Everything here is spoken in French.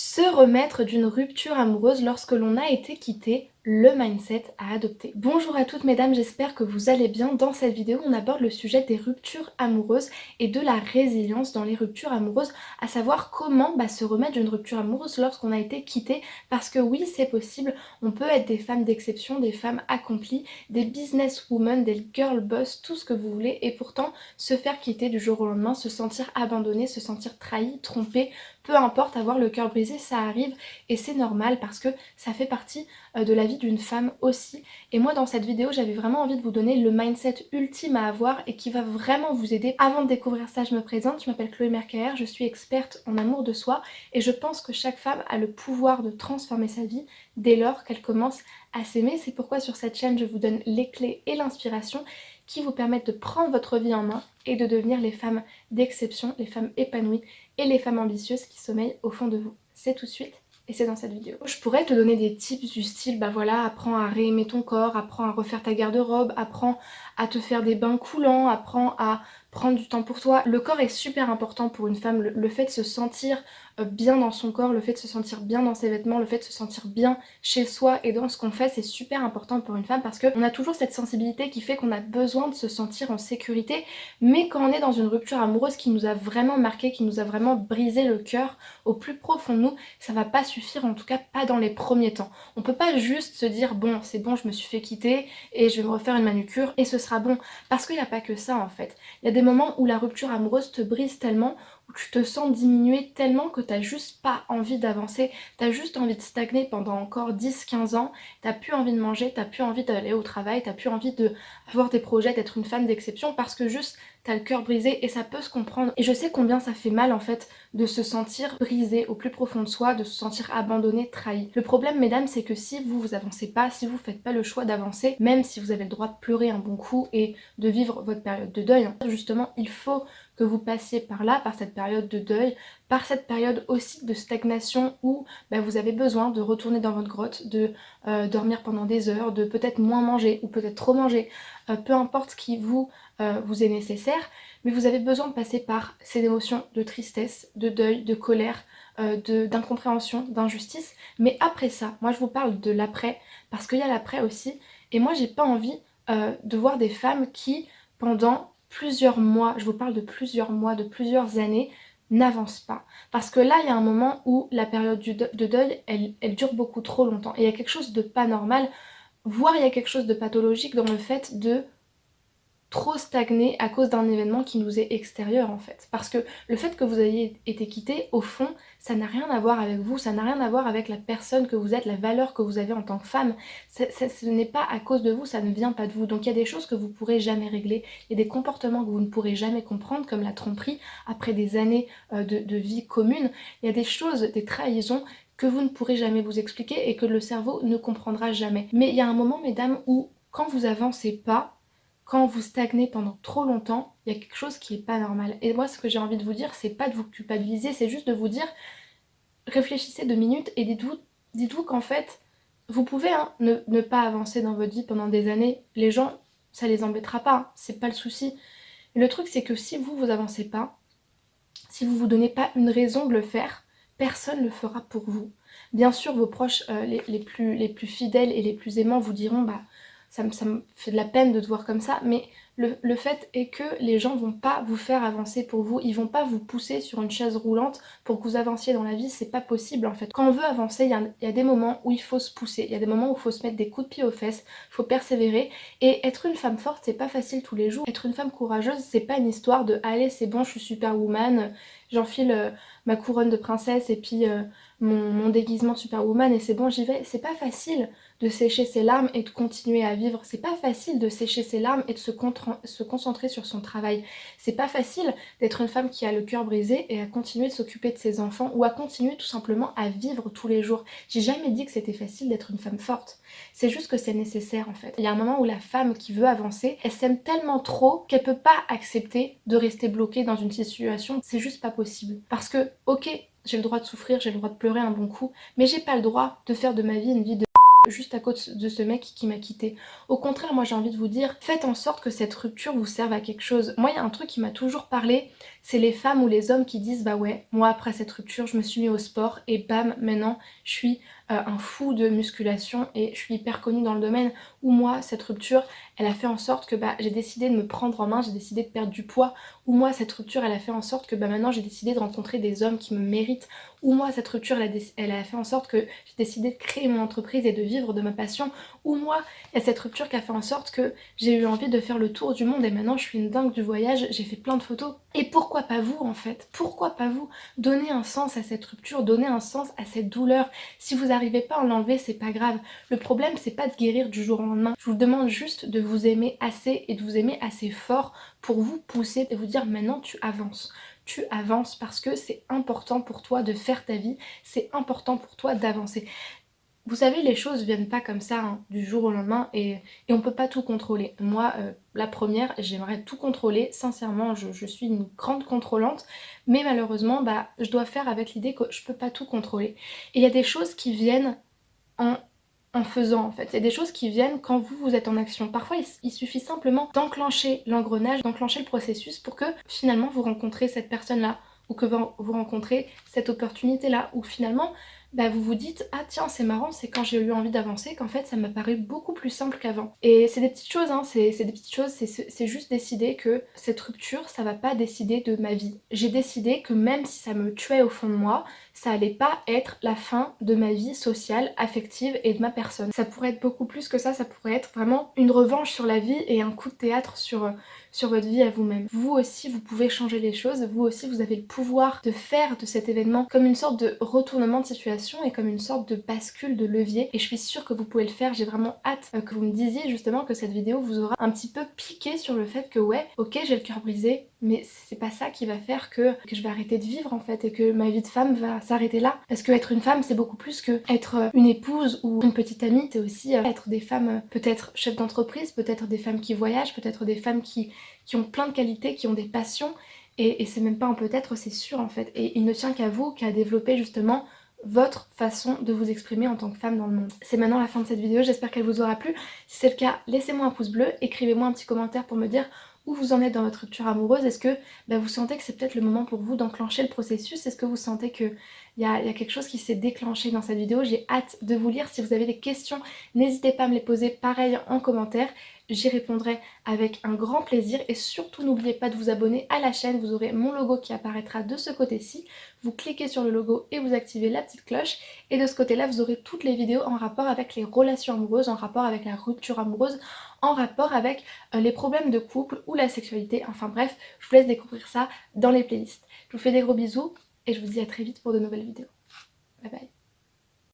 Se remettre d'une rupture amoureuse lorsque l'on a été quitté, le mindset à adopter. Bonjour à toutes mesdames, j'espère que vous allez bien. Dans cette vidéo, on aborde le sujet des ruptures amoureuses et de la résilience dans les ruptures amoureuses, à savoir comment se remettre d'une rupture amoureuse lorsqu'on a été quitté, parce que oui, c'est possible, on peut être des femmes d'exception, des femmes accomplies, des businesswomen, des girl boss, tout ce que vous voulez, et pourtant se faire quitter du jour au lendemain, se sentir abandonné, se sentir trahi, trompé, peu importe, avoir le cœur brisé, ça arrive et c'est normal parce que ça fait partie de la vie d'une femme aussi. Et moi dans cette vidéo j'avais vraiment envie de vous donner le mindset ultime à avoir et qui va vraiment vous aider. Avant de découvrir ça, je me présente, je m'appelle Chloé Mercaer, je suis experte en amour de soi et je pense que chaque femme a le pouvoir de transformer sa vie dès lors qu'elle commence à s'aimer. C'est pourquoi sur cette chaîne je vous donne les clés et l'inspiration qui vous permettent de prendre votre vie en main et de devenir les femmes d'exception, les femmes épanouies et les femmes ambitieuses qui sommeillent au fond de vous. C'est tout de suite et c'est dans cette vidéo. Je pourrais te donner des tips du style, voilà, apprends à réaimer ton corps, apprends à refaire ta garde-robe, apprends à te faire des bains coulants, apprends à prendre du temps pour toi. Le corps est super important pour une femme, le fait de se sentir bien dans son corps, le fait de se sentir bien dans ses vêtements, le fait de se sentir bien chez soi et dans ce qu'on fait, c'est super important pour une femme parce qu'on a toujours cette sensibilité qui fait qu'on a besoin de se sentir en sécurité, mais quand on est dans une rupture amoureuse qui nous a vraiment marqué, qui nous a vraiment brisé le cœur au plus profond de nous, ça va pas suffire, en tout cas pas dans les premiers temps. On peut pas juste se dire bon c'est bon, je me suis fait quitter et je vais me refaire une manucure et ce sera bon, parce qu'il n'y a pas que ça en fait. Il y a des moments où la rupture amoureuse te brise tellement, où tu te sens diminuer tellement que t'as juste pas envie d'avancer, t'as juste envie de stagner pendant encore 10-15 ans, t'as plus envie de manger, t'as plus envie d'aller au travail, t'as plus envie d'avoir des projets, d'être une femme d'exception parce que juste t'as le cœur brisé et ça peut se comprendre. Et je sais combien ça fait mal en fait de se sentir brisé au plus profond de soi, de se sentir abandonné, trahi. Le problème mesdames c'est que si vous avancez pas, si vous faites pas le choix d'avancer, même si vous avez le droit de pleurer un bon coup et de vivre votre période de deuil, justement il faut que vous passiez par là, par cette période de deuil, par cette période aussi de stagnation où vous avez besoin de retourner dans votre grotte, de dormir pendant des heures, de peut-être moins manger ou peut-être trop manger, peu importe ce qui vous est nécessaire, mais vous avez besoin de passer par ces émotions de tristesse, de deuil, de colère, d'incompréhension, d'injustice. Mais après ça, moi je vous parle de l'après, parce qu'il y a l'après aussi, et moi j'ai pas envie de voir des femmes qui, pendant plusieurs mois, je vous parle de plusieurs mois, de plusieurs années, n'avancent pas. Parce que là, il y a un moment où la période de deuil, elle dure beaucoup trop longtemps. Et il y a quelque chose de pas normal, voire il y a quelque chose de pathologique dans le fait de trop stagner à cause d'un événement qui nous est extérieur en fait. Parce que le fait que vous ayez été quitté, au fond, ça n'a rien à voir avec vous, ça n'a rien à voir avec la personne que vous êtes, la valeur que vous avez en tant que femme. Ce n'est pas à cause de vous, ça ne vient pas de vous. Donc il y a des choses que vous pourrez jamais régler, il y a des comportements que vous ne pourrez jamais comprendre, comme la tromperie, après des années de vie commune. Il y a des choses, des trahisons que vous ne pourrez jamais vous expliquer et que le cerveau ne comprendra jamais. Mais il y a un moment, mesdames, où quand vous avancez pas, quand vous stagnez pendant trop longtemps, il y a quelque chose qui est pas normal. Et moi, ce que j'ai envie de vous dire, c'est pas de vous culpabiliser, c'est juste de vous dire, réfléchissez 2 minutes et dites-vous qu'en fait, vous pouvez ne pas avancer dans votre vie pendant des années. Les gens, ça les embêtera pas, c'est pas le souci. Le truc, c'est que si vous avancez pas, si vous vous donnez pas une raison de le faire, personne ne le fera pour vous. Bien sûr, vos proches les plus fidèles et les plus aimants vous diront ça me fait de la peine de te voir comme ça, mais le fait est que les gens vont pas vous faire avancer pour vous, ils vont pas vous pousser sur une chaise roulante pour que vous avanciez dans la vie, c'est pas possible en fait. Quand on veut avancer, il y a des moments où il faut se pousser, il y a des moments où il faut se mettre des coups de pied aux fesses, il faut persévérer, et être une femme forte c'est pas facile tous les jours. Être une femme courageuse c'est pas une histoire de allez c'est bon je suis superwoman, j'enfile ma couronne de princesse et puis mon déguisement superwoman et c'est bon j'y vais. C'est pas facile de sécher ses larmes et de continuer à vivre. C'est pas facile de sécher ses larmes et de se concentrer sur son travail. C'est pas facile d'être une femme qui a le cœur brisé et à continuer de s'occuper de ses enfants ou à continuer tout simplement à vivre tous les jours. J'ai jamais dit que c'était facile d'être une femme forte. C'est juste que c'est nécessaire en fait. Il y a un moment où la femme qui veut avancer, elle s'aime tellement trop qu'elle peut pas accepter de rester bloquée dans une situation. C'est juste pas possible. Parce que, ok, j'ai le droit de souffrir, j'ai le droit de pleurer un bon coup, mais j'ai pas le droit de faire de ma vie une vie de juste à cause de ce mec qui m'a quitté. Au contraire, moi j'ai envie de vous dire, faites en sorte que cette rupture vous serve à quelque chose. Moi il y a un truc qui m'a toujours parlé, c'est les femmes ou les hommes qui disent bah ouais, moi après cette rupture je me suis mis au sport et bam, maintenant je suis un fou de musculation et je suis hyper connue dans le domaine. Ou moi cette rupture elle a fait en sorte que bah, j'ai décidé de me prendre en main, j'ai décidé de perdre du poids. Ou moi cette rupture elle a fait en sorte que bah, maintenant j'ai décidé de rencontrer des hommes qui me méritent. Ou moi cette rupture elle a fait en sorte que j'ai décidé de créer mon entreprise et de vivre de ma passion. Ou moi il y a cette rupture qui a fait en sorte que j'ai eu envie de faire le tour du monde et maintenant je suis une dingue du voyage, j'ai fait plein de photos. Et pourquoi pas vous en fait? Pourquoi pas vous? Donner un sens à cette rupture, donner un sens à cette douleur. Si vous n'arrivez pas à l'enlever, c'est pas grave. Le problème c'est pas de guérir du jour au lendemain. Je vous demande juste de vous aimer assez et de vous aimer assez fort pour vous pousser et vous dire maintenant tu avances. Tu avances parce que c'est important pour toi de faire ta vie, c'est important pour toi d'avancer. Vous savez, les choses viennent pas comme ça hein, du jour au lendemain et on peut pas tout contrôler. Moi, la première, j'aimerais tout contrôler. Sincèrement, je suis une grande contrôlante, mais malheureusement, bah, je dois faire avec l'idée que je peux pas tout contrôler. Et il y a des choses qui viennent en, en faisant en fait. Il y a des choses qui viennent quand vous êtes en action. Parfois, il suffit simplement d'enclencher l'engrenage, d'enclencher le processus pour que finalement vous rencontrez cette personne-là ou que vous rencontrez cette opportunité-là ou finalement bah, vous vous dites ah tiens c'est marrant, c'est quand j'ai eu envie d'avancer qu'en fait ça m'a paru beaucoup plus simple qu'avant. Et c'est des petites choses, hein, c'est des petites choses, c'est juste décider que cette rupture ça va pas décider de ma vie. J'ai décidé que même si ça me tuait au fond de moi, ça allait pas être la fin de ma vie sociale, affective et de ma personne. Ça pourrait être beaucoup plus que ça pourrait être vraiment une revanche sur la vie et un coup de théâtre sur votre vie à vous-même. Vous aussi vous pouvez changer les choses, vous aussi vous avez le pouvoir de faire de cet événement comme une sorte de retournement de situation et comme une sorte de bascule de levier et je suis sûre que vous pouvez le faire. J'ai vraiment hâte que vous me disiez justement que cette vidéo vous aura un petit peu piqué sur le fait que ouais ok j'ai le cœur brisé mais c'est pas ça qui va faire que je vais arrêter de vivre en fait et que ma vie de femme va s'arrêter là. Parce que être une femme c'est beaucoup plus que être une épouse ou une petite amie, c'est aussi être des femmes peut-être chefs d'entreprise, peut-être des femmes qui voyagent, peut-être des femmes qui ont plein de qualités, qui ont des passions et c'est même pas un peut-être, c'est sûr en fait. Et il ne tient qu'à vous qu'à développer justement votre façon de vous exprimer en tant que femme dans le monde. C'est maintenant la fin de cette vidéo, j'espère qu'elle vous aura plu. Si c'est le cas, laissez-moi un pouce bleu, écrivez-moi un petit commentaire pour me dire où vous en êtes dans votre rupture amoureuse. Est-ce que vous sentez que c'est peut-être le moment pour vous d'enclencher le processus? Est-ce que vous sentez qu'il y a quelque chose qui s'est déclenché dans cette vidéo? J'ai hâte de vous lire. Si vous avez des questions, n'hésitez pas à me les poser pareil en commentaire. J'y répondrai avec un grand plaisir et surtout n'oubliez pas de vous abonner à la chaîne, vous aurez mon logo qui apparaîtra de ce côté-ci, vous cliquez sur le logo et vous activez la petite cloche et de ce côté-là vous aurez toutes les vidéos en rapport avec les relations amoureuses, en rapport avec la rupture amoureuse, en rapport avec les problèmes de couple ou la sexualité, enfin bref, je vous laisse découvrir ça dans les playlists. Je vous fais des gros bisous et je vous dis à très vite pour de nouvelles vidéos.